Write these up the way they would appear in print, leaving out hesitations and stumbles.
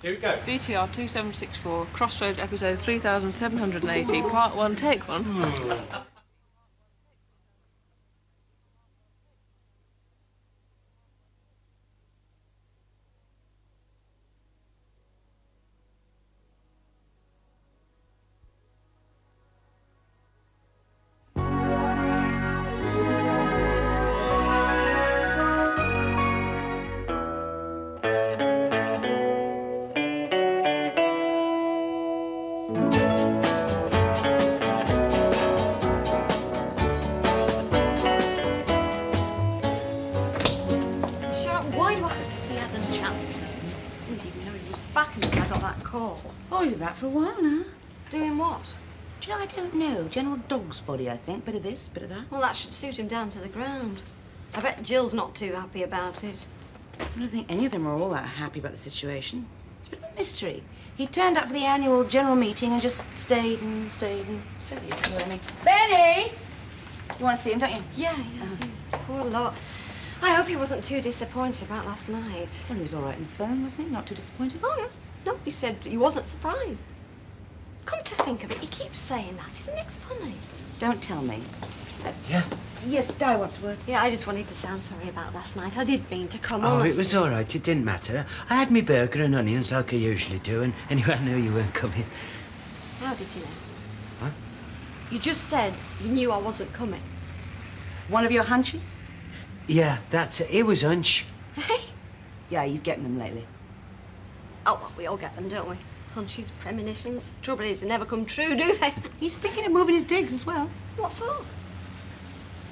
Here we go. VTR 2764, Crossroads episode 3780, part 1, take 1. Oh, you're back for a while now. Doing what? Do you know, I don't know. General dog's body, I think. Bit of this, bit of that. Well, that should suit him down to the ground. I bet Jill's not too happy about it. I don't think any of them are all that happy about the situation. It's a bit of a mystery. He turned up for the annual general meeting and just stayed and stayed and stayed. You know what I mean? Benny! You want to see him, don't you? Yeah, I do. Poor lot. I hope he wasn't too disappointed about last night. Well, he was all right on the phone, wasn't he? Not too disappointed. Oh, yeah. No, he said he wasn't surprised. Come to think of it, he keeps saying that. Isn't it funny? Don't tell me. Yeah? Yes, Di wants a word. Yeah, I just wanted to say I'm sorry about last night. I did mean to come, Oh, honestly. it was all right. It didn't matter. I had me burger and onions like I usually do, and anyway, I knew you weren't coming. How did you know? What? You just said you knew I wasn't coming. One of your hunches? Yeah, that's it. It was hunch. Hey? Yeah, he's getting them lately. Oh, well, we all get them, don't we? Hunches, premonitions. Trouble is, they never come true, do they? He's thinking of moving his digs as well. What for?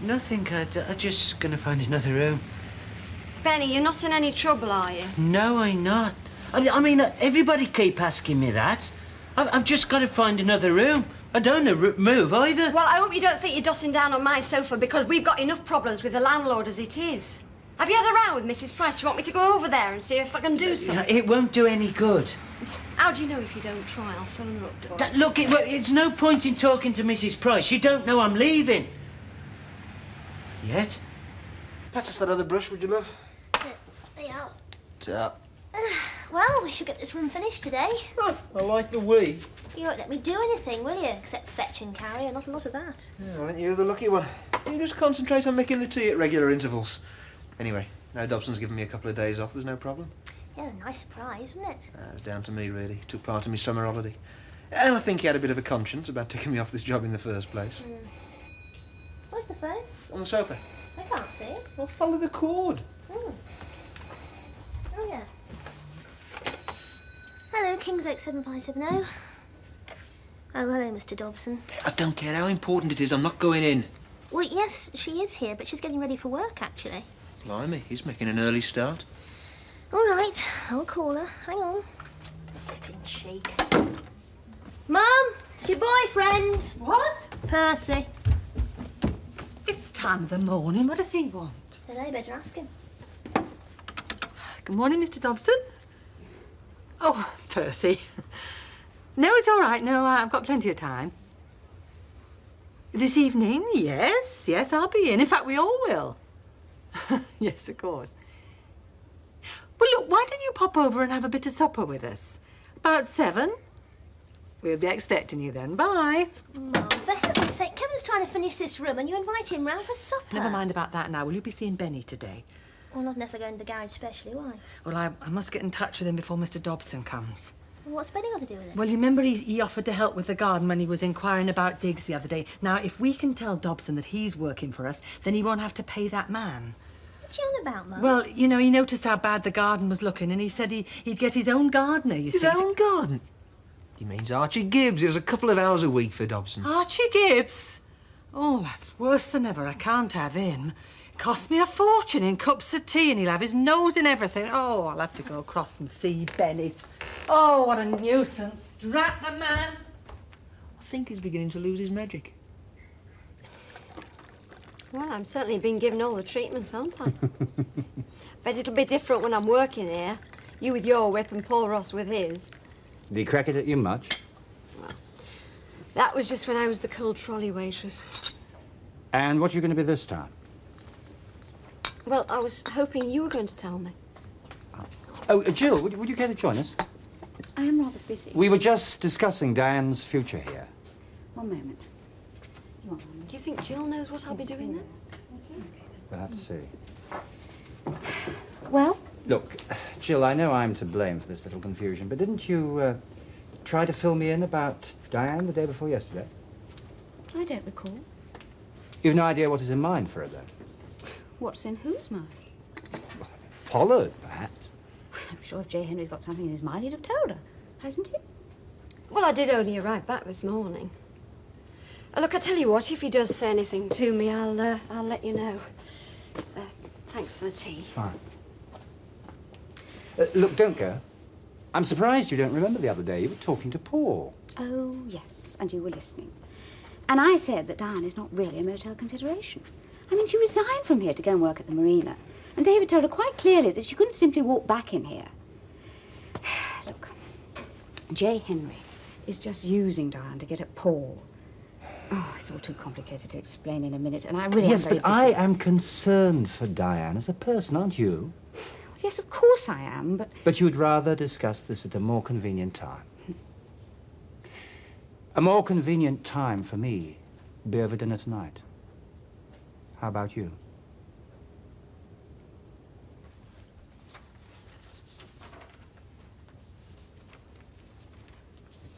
Nothing. I'm just gonna find another room. Benny, you're not in any trouble, are you? No, I'm not. I mean, everybody keep asking me that. I've just got to find another room. I don't know move either. Well, I hope you don't think you're dossing down on my sofa because we've got enough problems with the landlord as it is. Have you had a row with Mrs. Price? Do you want me to go over there and see if I can do something? It won't do any good. How do you know if you don't try? I'll phone her up. Look, it's no point in talking to Mrs. Price. You don't know I'm leaving. Yet? Pass us that other brush, would you, love? Hey, out. Ta. Well, we should get this room finished today. Oh, I like the we. You won't let me do anything, will you? Except fetch and carry, and not a lot of that. Yeah, well, ain't you the lucky one? You just concentrate on making the tea at regular intervals. Anyway, now Dobson's given me a couple of days off, there's no problem. Yeah, a nice surprise, wasn't it? It's down to me, really. Took part of my summer holiday. And I think he had a bit of a conscience about taking me off this job in the first place. Where's the phone? On the sofa. I can't see it. Well, follow the cord. Oh, yeah. Hello, Kingsoak 7570. Oh, hello, Mr. Dobson. I don't care how important it is, I'm not going in. Well, yes, she is here, but she's getting ready for work, actually. Blimey, he's making an early start. All right, I'll call her. Hang on. Flippin' cheek. Mum, it's your boyfriend. What? Percy. It's time of the morning. What does he want? Then I better ask him. Good morning, Mr. Dobson. Oh, Percy. No, it's all right. No, I've got plenty of time. This evening? Yes, I'll be in. In fact, we all will. Yes, of course. Well, look, why don't you pop over and have a bit of supper with us? About 7. We'll be expecting you then. Bye. Mum, for heaven's sake, Kevin's trying to finish this room and you invite him round for supper. Never mind about that now. Will you be seeing Benny today? Well, not unless I go into the garage specially, why? Well, I must get in touch with him before Mr. Dobson comes. Well, what's Benny got to do with it? Well, you remember he offered to help with the garden when he was inquiring about digs the other day. Now, if we can tell Dobson that he's working for us, then he won't have to pay that man. What's he on about, Mum? Well, you know, he noticed how bad the garden was looking and he said he'd get his own gardener, you see. His own garden? He means Archie Gibbs. He has a couple of hours a week for Dobson. Archie Gibbs? Oh, that's worse than ever. I can't have him. Cost me a fortune in cups of tea and he'll have his nose in everything. Oh, I'll have to go across and see Bennett. Oh, what a nuisance. Drat the man. I think he's beginning to lose his magic. Well, I'm certainly being given all the treatment, aren't I? Bet it'll be different when I'm working here. You with your whip and Paul Ross with his. Did he crack it at you much? Well, that was just when I was the cold trolley waitress. And what are you going to be this time? Well, I was hoping you were going to tell me. Oh, Jill, would you care to join us? I am rather busy. We were just discussing Diane's future here. One moment. Do you think Jill knows what I'll be doing then? We'll have to see. Well? Look, Jill, I know I'm to blame for this little confusion, but didn't you try to fill me in about Diane the day before yesterday? I don't recall. You've no idea what is in mind for her, then? What's in whose mind? Pollard, perhaps. I'm sure if J. Henry's got something in his mind, he'd have told her, hasn't he? Well, I did only arrive back this morning. Look, I tell you what, if he does say anything to me, I'll let you know. Thanks for the tea. Fine. Look, don't go. I'm surprised you don't remember the other day. You were talking to Paul. Oh, yes, and you were listening. And I said that Diane is not really a motel consideration. I mean, she resigned from here to go and work at the marina. And David told her quite clearly that she couldn't simply walk back in here. Look, J. Henry is just using Diane to get at Paul. Oh, it's all too complicated to explain in a minute, and I really Yes, am very but I busy. am concerned for Diane as a person, aren't you? Yes, of course I am, but... But you'd rather discuss this at a more convenient time. A more convenient time for me would be over dinner tonight. How about you?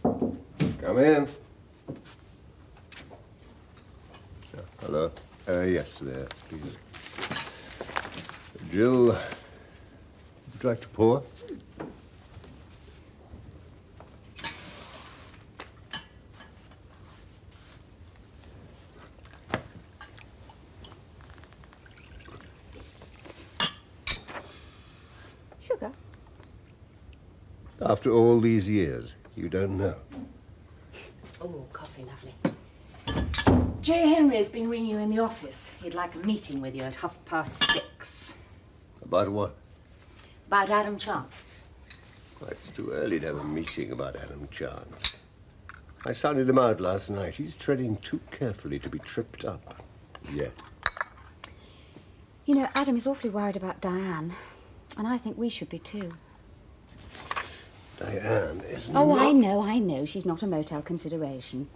Come in. Hello. Yes, there, please. Jill, would you like to pour? Sugar? After all these years, you don't know. Oh, coffee, lovely. J. Henry has been ringing you in the office. He'd like a meeting with you at 6:30. About what? About Adam Chance. Well, it's too early to have a meeting about Adam Chance. I sounded him out last night. He's treading too carefully to be tripped up. Yet. You know, Adam is awfully worried about Diane, and I think we should be too. Diane is Oh, not... I know. She's not a motel consideration.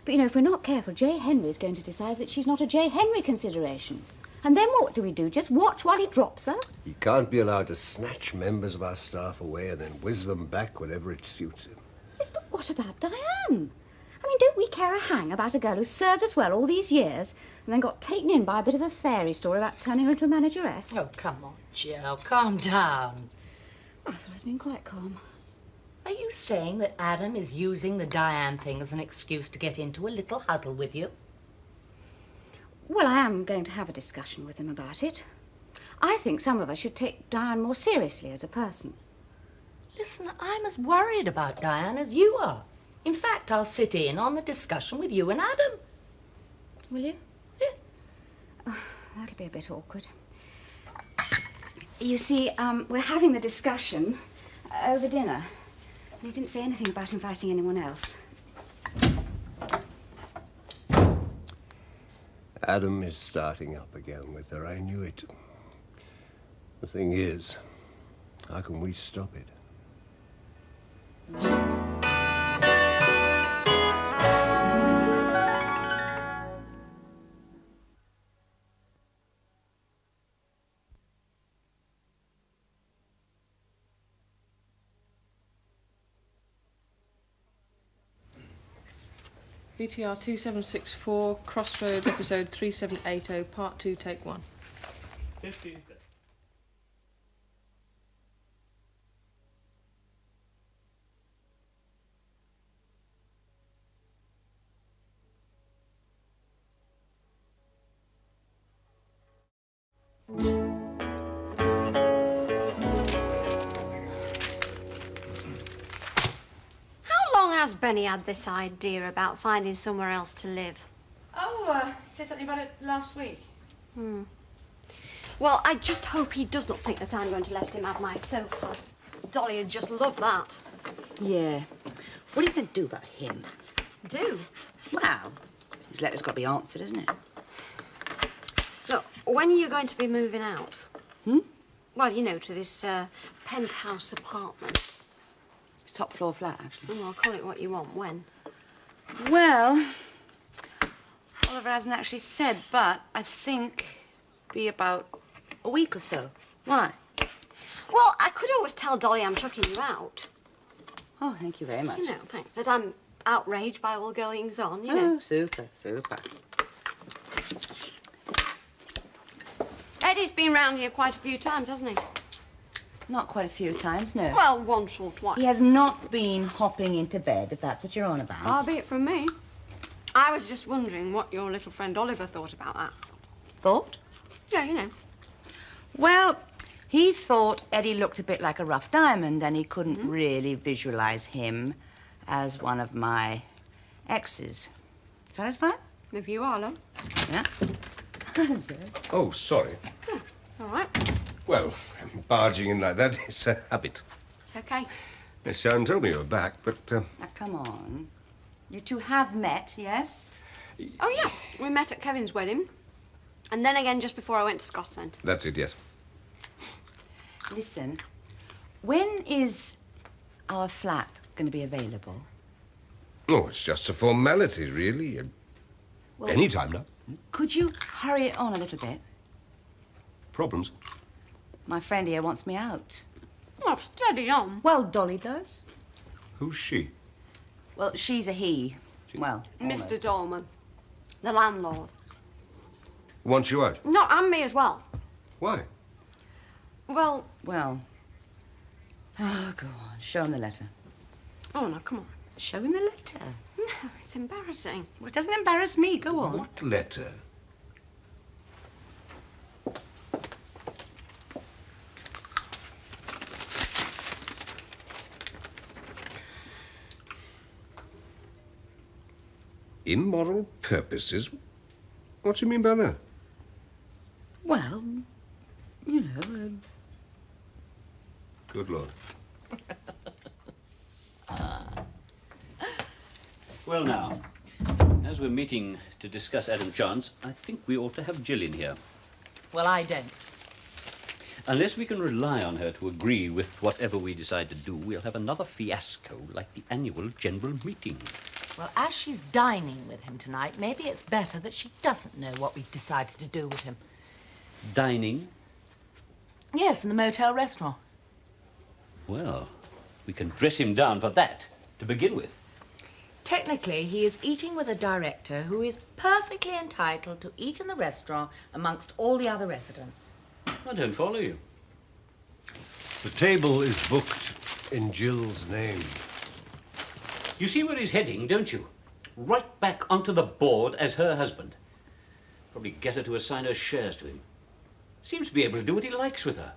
But, you know, if we're not careful, J. Henry is going to decide that she's not a J. Henry consideration. And then what do we do? Just watch while he drops her? He can't be allowed to snatch members of our staff away and then whiz them back whenever it suits him. Yes, but what about Diane? I mean, don't we care a hang about a girl who served us well all these years and then got taken in by a bit of a fairy story about turning her into a manageress? Oh, come on, Jill, calm down. I thought I was being quite calm. Are you saying that Adam is using the Diane thing as an excuse to get into a little huddle with you? Well, I am going to have a discussion with him about it. I think some of us should take Diane more seriously as a person. Listen, I'm as worried about Diane as you are. In fact, I'll sit in on the discussion with you and Adam. Will you? Yeah. Oh, that'll be a bit awkward. You see, we're having the discussion over dinner. He didn't say anything about inviting anyone else. Adam is starting up again with her. I knew it. The thing is, how can we stop it? BTR 2764, Crossroads, episode 3780, part 2, take 1. 15 seconds. Has Benny had this idea about finding somewhere else to live? Oh, he said something about it last week. Well, I just hope he does not think that I'm going to let him have my sofa. Dolly would just love that. Yeah. What are you going to do about him? Do? Well, his letter's got to be answered, isn't it? Look, when are you going to be moving out? Hmm? Well, you know, to this penthouse apartment. It's top floor flat, actually. Oh, I'll call it what you want. When? Well, Oliver hasn't actually said, but I think be about a week or so. Why? Well, I could always tell Dolly I'm chucking you out. Oh, thank you very much. You know, thanks. That I'm outraged by all goings on, you know. Oh, super, super. Eddie's been round here quite a few times, hasn't he? Not quite a few times, no. Well, once or twice. He has not been hopping into bed, if that's what you're on about. Far be it from me. I was just wondering what your little friend Oliver thought about that. Thought? Yeah, you know. Well, he thought Eddie looked a bit like a rough diamond, and he couldn't really visualize him as one of my exes. Satisfied? If you are, love. Yeah. Oh, sorry. All right. Well, barging in like that is a habit. It's okay. Miss Sharon told me you were back, but... Now, come on. You two have met, yes? Oh, yeah. We met at Kevin's wedding. And then again just before I went to Scotland. That's it, yes. Listen, when is our flat going to be available? Oh, it's just a formality, really. Well, Any time now. Could you hurry it on a little bit? Problems? My friend here wants me out. Oh, steady on. Well, Dolly does. Who's she? Well, she's a he. Well, almost. Mr. Dolman, the landlord. Wants you out? No, and me as well. Why? Well... Well. Oh, go on. Show him the letter. Oh, no, come on. Show him the letter. No, it's embarrassing. Well, it doesn't embarrass me. Go on. What letter? Immoral purposes? What do you mean by that? Well, you know... Good Lord. Well, now, as we're meeting to discuss Adam Chance, I think we ought to have Jill in here. Well, I don't. Unless we can rely on her to agree with whatever we decide to do, we'll have another fiasco like the annual general meeting. Well, as she's dining with him tonight, maybe it's better that she doesn't know what we've decided to do with him. Dining? Yes, in the motel restaurant. Well, we can dress him down for that, to begin with. Technically, he is eating with a director who is perfectly entitled to eat in the restaurant amongst all the other residents. I don't follow you. The table is booked in Jill's name. You see where he's heading, don't you? Right back onto the board as her husband. Probably get her to assign her shares to him. Seems to be able to do what he likes with her.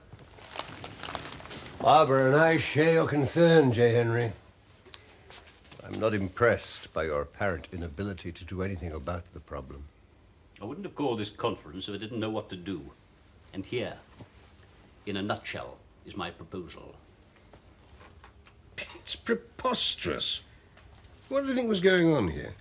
Barbara and I share your concern, J. Henry. I'm not impressed by your apparent inability to do anything about the problem. I wouldn't have called this conference if I didn't know what to do. And here, in a nutshell, is my proposal. It's preposterous. What do you think was going on here?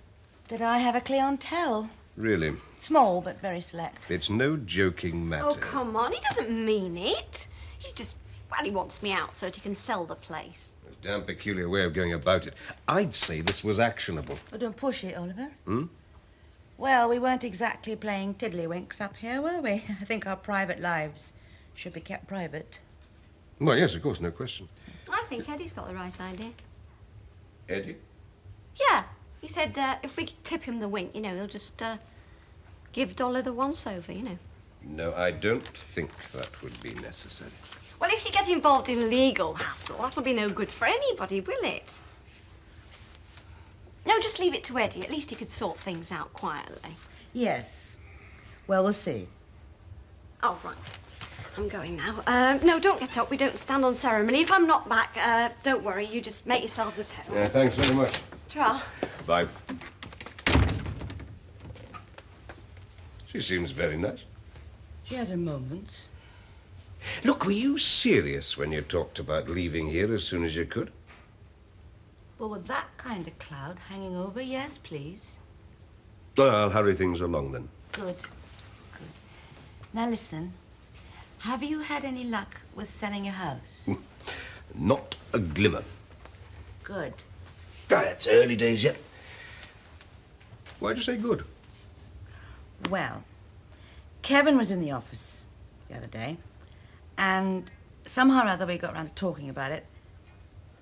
That I have a clientele. Really? Small, but very select. It's no joking matter. Oh, come on. He doesn't mean it. He's just... Well, he wants me out so that he can sell the place. A damn peculiar way of going about it. I'd say this was actionable. Oh, don't push it, Oliver. Hmm? Well, we weren't exactly playing tiddlywinks up here, were we? I think our private lives should be kept private. Well, yes, of course, no question. I think Eddie's got the right idea. Eddie? Yeah. He said if we tip him the wink, you know, he'll just give Dolly the once-over, you know. No, I don't think that would be necessary. Well, if you get involved in legal hassle, that'll be no good for anybody, will it? No, just leave it to Eddie. At least he could sort things out quietly. Yes. Well, we'll see. Oh, right. I'm going now. No, don't get up. We don't stand on ceremony. If I'm not back, don't worry. You just make yourselves at home. Yeah, thanks very much. Ta-ra. Bye. She seems very nice. She has her moments. Look, were you serious when you talked about leaving here as soon as you could? Well, with that kind of cloud hanging over, yes, please. Well, I'll hurry things along then. Good. Good. Now, listen. Have you had any luck with selling your house? Not a glimmer. good. It's early days yet. Why'd you say good? Well, Kevin was in the office the other day, and somehow or other we got around to talking about it,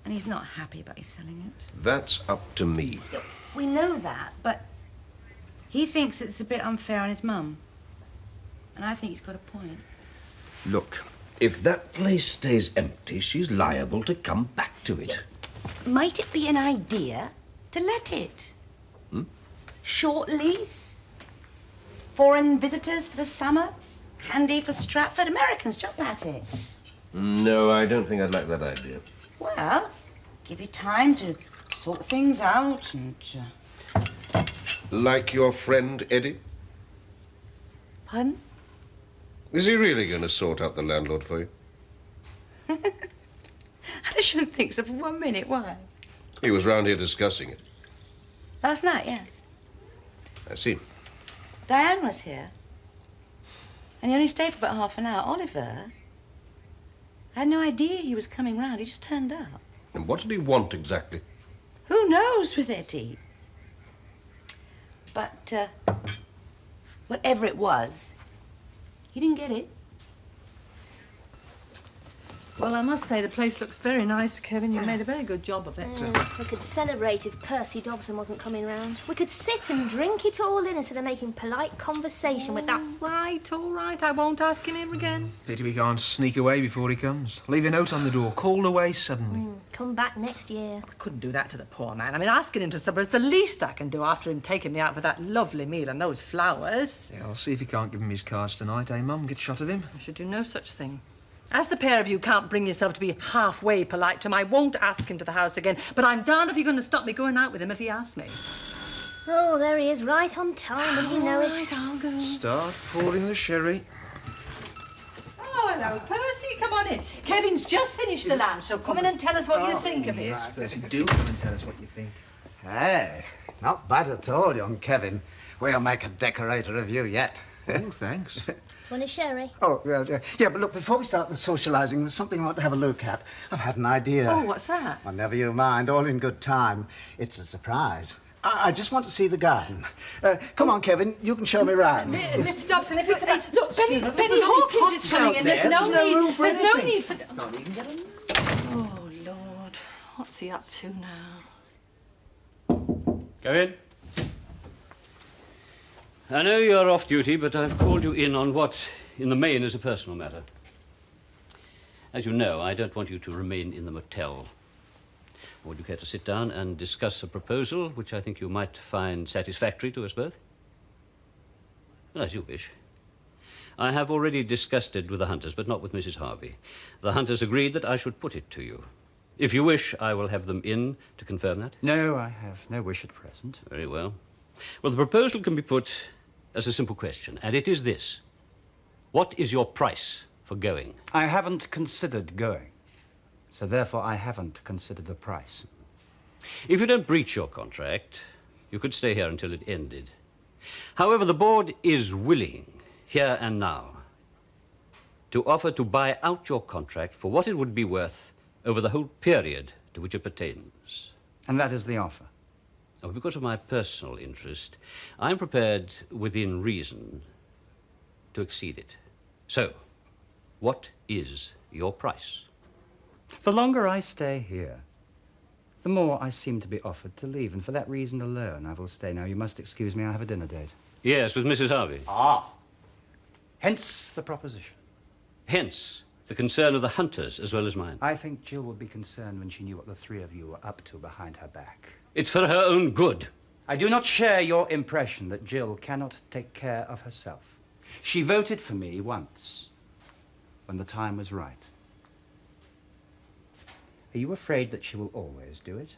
and he's not happy about his selling it. That's up to me. We know that, but he thinks it's a bit unfair on his mum. And I think he's got a point. Look, if that place stays empty, she's liable to come back to it. Might it be an idea to let it? Short lease? Foreign visitors for the summer? Handy for Stratford. Americans jump at it. No, I don't think I'd like that idea. Well, give you time to sort things out and... Like your friend Eddie? Pardon? Is he really going to sort out the landlord for you? I shouldn't think so for 1 minute. Why? He was round here discussing it. Last night, yeah. I see. Diane was here. And he only stayed for about half an hour. Oliver, I had no idea he was coming round. He just turned up. And what did he want exactly? Who knows with Eddie? But, whatever it was, he didn't get it. Well, I must say the place looks very nice, Kevin. You made a very good job of it. We could celebrate if Percy Dobson wasn't coming round. We could sit and drink it all in instead of making polite conversation with that... All right. I won't ask him in again. Pity we can't sneak away before he comes. Leave a note on the door. Called away suddenly. Come back next year. I couldn't do that to the poor man. I mean, asking him to supper is the least I can do after him taking me out for that lovely meal and those flowers. Yeah, I'll see if he can't give him his cards tonight, eh, Mum? Get shot of him. I should do no such thing. As the pair of you can't bring yourself to be halfway polite to him, I won't ask him to the house again. But I'm darned if you're going to stop me going out with him if he asks me. Oh, there he is, right on time, wouldn't you know it? I'll go. Start pouring the sherry. Oh, hello, Percy. Come on in. Kevin's just finished the lunch, so come in and tell us what you think of it. Yes, Percy, do come and tell us what you think. Hey, not bad at all, young Kevin. We'll make a decorator of you yet. Oh, thanks. Want a sherry? Oh, yeah, but look, before we start the socialising, there's something I want to have a look at. I've had an idea. Oh, what's that? Well, never you mind, all in good time. It's a surprise. I just want to see the garden. Come on, Kevin, you can show me round. Mr. Dobson, if it's... look, Benny Hawkins is coming in. There's no need for... Can't even get him. Oh, Lord. What's he up to now? Go in. I know you're off duty, but I've called you in on what, in the main, is a personal matter. As you know, I don't want you to remain in the motel. Would you care to sit down and discuss a proposal which I think you might find satisfactory to us both? Well, as you wish. I have already discussed it with the Hunters, but not with Mrs. Harvey. The Hunters agreed that I should put it to you. If you wish, I will have them in to confirm that. No, I have no wish at present. Very well. Well, the proposal can be put as a simple question, and it is this. What is your price for going? I haven't considered going, so therefore I haven't considered the price. If you don't breach your contract, you could stay here until it ended. However, the board is willing, here and now, to offer to buy out your contract for what it would be worth over the whole period to which it pertains. And that is the offer? Oh, because of my personal interest, I'm prepared, within reason, to exceed it. So, what is your price? The longer I stay here, the more I seem to be offered to leave, and for that reason alone I will stay. Now, you must excuse me, I have a dinner date. Yes, with Mrs. Harvey. Ah. Hence the proposition. Hence the concern of the Hunters as well as mine. I think Jill would be concerned when she knew what the three of you were up to behind her back. It's for her own good. I do not share your impression that Jill cannot take care of herself. She voted for me once, when the time was right. Are you afraid that she will always do it?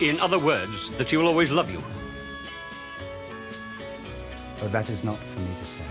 In other words, that she will always love you. But that is not for me to say.